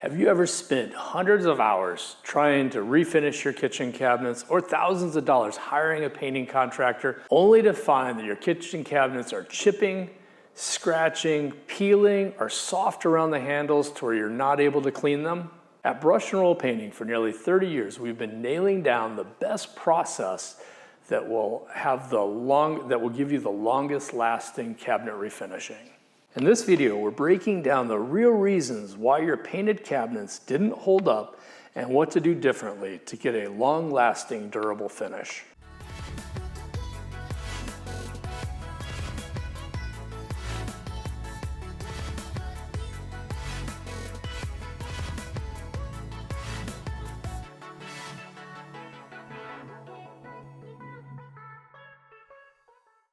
Have you ever spent hundreds of hours trying to refinish your kitchen cabinets or thousands of dollars hiring a painting contractor only to find that your kitchen cabinets are chipping, scratching, peeling, or soft around the handles to where you're not able to clean them? At Brush and Roll Painting for nearly 30 years, we've been nailing down the best process that will give you the longest lasting cabinet refinishing. In this video, we're breaking down the real reasons why your painted cabinets didn't hold up and what to do differently to get a long-lasting, durable finish.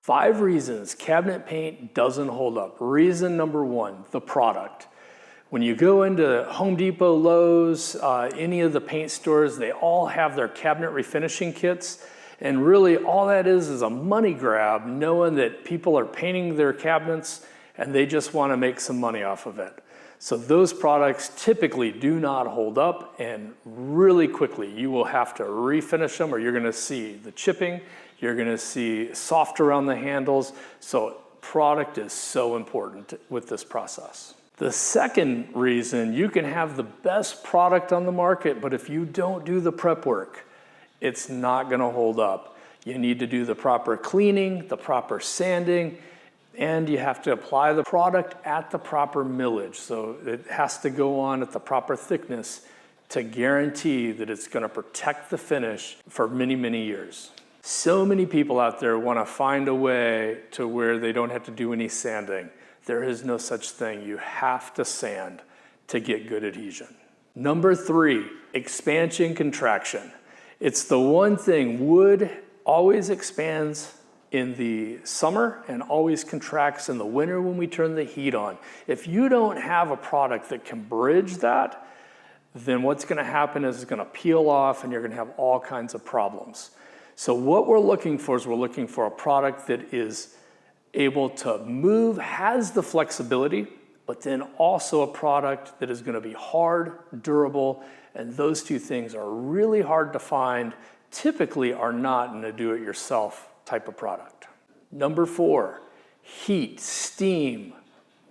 Five reasons cabinet paint doesn't hold up. Reason number one, the product. When you go into Home Depot, Lowe's, any of the paint stores, they all have their cabinet refinishing kits. And really all that is a money grab, knowing that people are painting their cabinets and they just want to make some money off of it. So those products typically do not hold up, and really quickly you will have to refinish them or you're going to see the chipping. You're going to see soft around the handles. So product is so important with this process. The second reason, you can have the best product on the market, but if you don't do the prep work, it's not going to hold up. You need to do the proper cleaning, the proper sanding, and you have to apply the product at the proper millage. So it has to go on at the proper thickness to guarantee that it's going to protect the finish for many, many years. So many people out there want to find a way to where they don't have to do any sanding. There is no such thing. You have to sand to get good adhesion. Number three, expansion contraction. It's the one thing. Wood always expands in the summer and always contracts in the winter when we turn the heat on. If you don't have a product that can bridge that, then what's going to happen is it's going to peel off and you're going to have all kinds of problems. So what we're looking for is a product that is able to move, has the flexibility, but then also a product that is going to be hard, durable, and those two things are really hard to find, typically are not in a do-it-yourself type of product. Number four, heat, steam,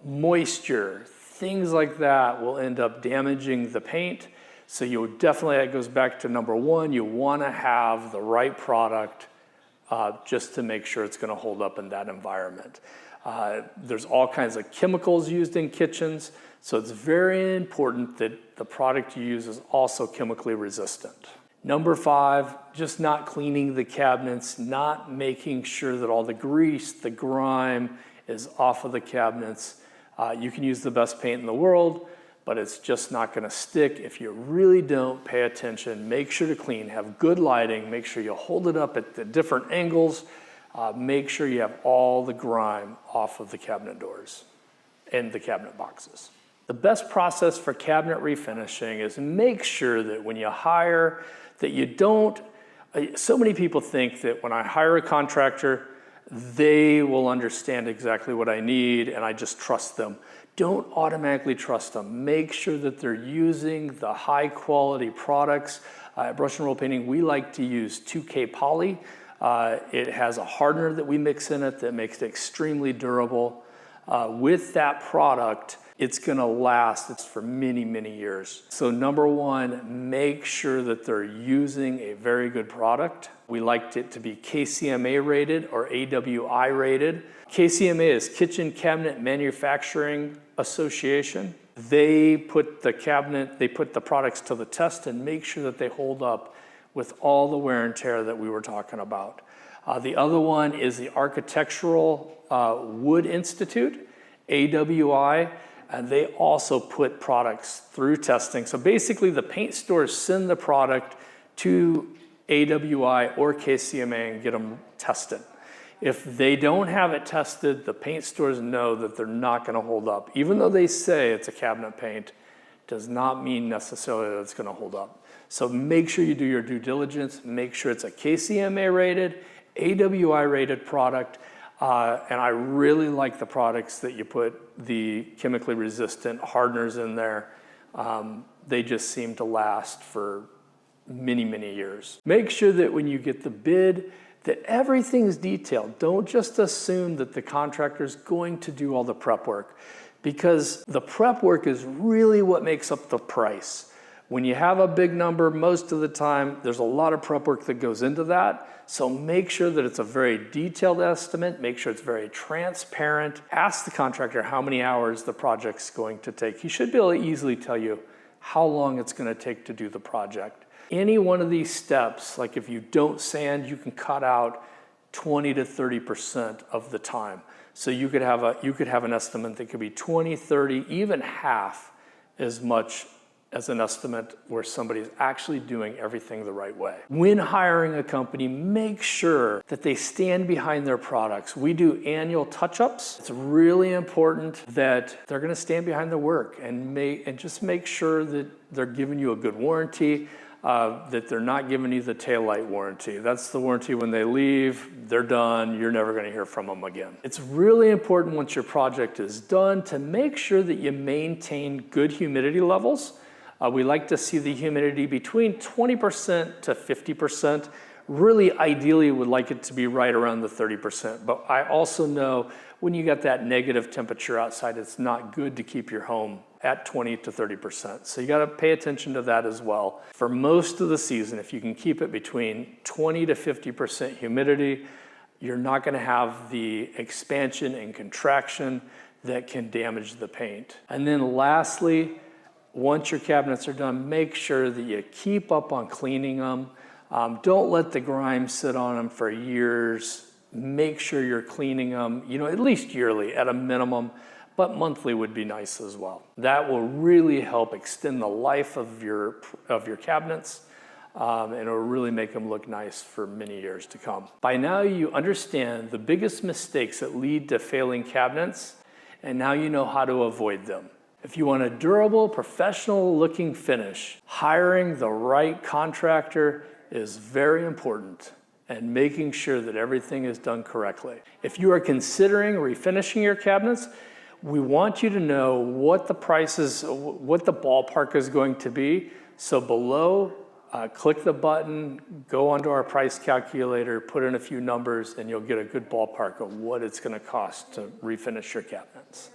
moisture, things like that will end up damaging the paint. So you definitely, that goes back to number one, you want to have the right product just to make sure it's going to hold up in that environment. There's all kinds of chemicals used in kitchens, so it's very important that the product you use is also chemically resistant. Number five, just not cleaning the cabinets, not making sure that all the grease, the grime is off of the cabinets. You can use the best paint in the world, but it's just not going to stick if you really don't pay attention. Make sure to clean, have good lighting, make sure you hold it up at the different angles, make sure you have all the grime off of the cabinet doors and the cabinet boxes. The best process for cabinet refinishing is make sure that when you hire, that you don't, so many people think that when I hire a contractor, they will understand exactly what I need and I just trust them. Don't automatically trust them. Make sure that they're using the high quality products. At Brush and Roll Painting, we like to use 2K poly. It has a hardener that we mix in it that makes it extremely durable. With that product, it's gonna last. It's for many, many years. So number one, make sure that they're using a very good product. We liked it to be KCMA rated or AWI rated. KCMA is Kitchen Cabinet Manufacturing Association. They put the products to the test and make sure that they hold up with all the wear and tear that we were talking about. The other one is the Architectural Wood Institute, AWI, and they also put products through testing. So basically the paint stores send the product to AWI or KCMA and get them tested. If they don't have it tested, the paint stores know that they're not going to hold up. Even though they say it's a cabinet paint, does not mean necessarily that it's going to hold up. So make sure you do your due diligence, make sure it's a KCMA rated, AWI rated product, and I really like the products that you put the chemically resistant hardeners in there. They just seem to last for many, many years. Make sure that when you get the bid, that everything's detailed. Don't just assume that the contractor's going to do all the prep work, because the prep work is really what makes up the price. When you have a big number, most of the time, there's a lot of prep work that goes into that. So make sure that it's a very detailed estimate, make sure it's very transparent. Ask the contractor how many hours the project's going to take. He should be able to easily tell you how long it's going to take to do the project. Any one of these steps, like if you don't sand, you can cut out 20 to 30% of the time. So you could have an estimate that could be 20, 30, even half as much as an estimate where somebody's actually doing everything the right way. When hiring a company, make sure that they stand behind their products. We do annual touch-ups. It's really important that they're gonna stand behind their work and just make sure that they're giving you a good warranty, that they're not giving you the taillight warranty. That's the warranty when they leave, they're done, you're never gonna hear from them again. It's really important once your project is done to make sure that you maintain good humidity levels. We like to see the humidity between 20% to 50%. Really, ideally, would like it to be right around the 30%. But I also know when you got that negative temperature outside, it's not good to keep your home at 20 to 30%. So you gotta pay attention to that as well. For most of the season, if you can keep it between 20 to 50% humidity, you're not gonna have the expansion and contraction that can damage the paint. And then lastly, once your cabinets are done, make sure that you keep up on cleaning them. Don't let the grime sit on them for years. Make sure you're cleaning them, at least yearly at a minimum, but monthly would be nice as well. That will really help extend the life of your cabinets, and it'll really make them look nice for many years to come. By now you understand the biggest mistakes that lead to failing cabinets, and now you know how to avoid them. If you want a durable, professional-looking finish, hiring the right contractor is very important, and making sure that everything is done correctly. If you are considering refinishing your cabinets, we want you to know what the ballpark is going to be. So below, click the button, go onto our price calculator, put in a few numbers, and you'll get a good ballpark of what it's going to cost to refinish your cabinets.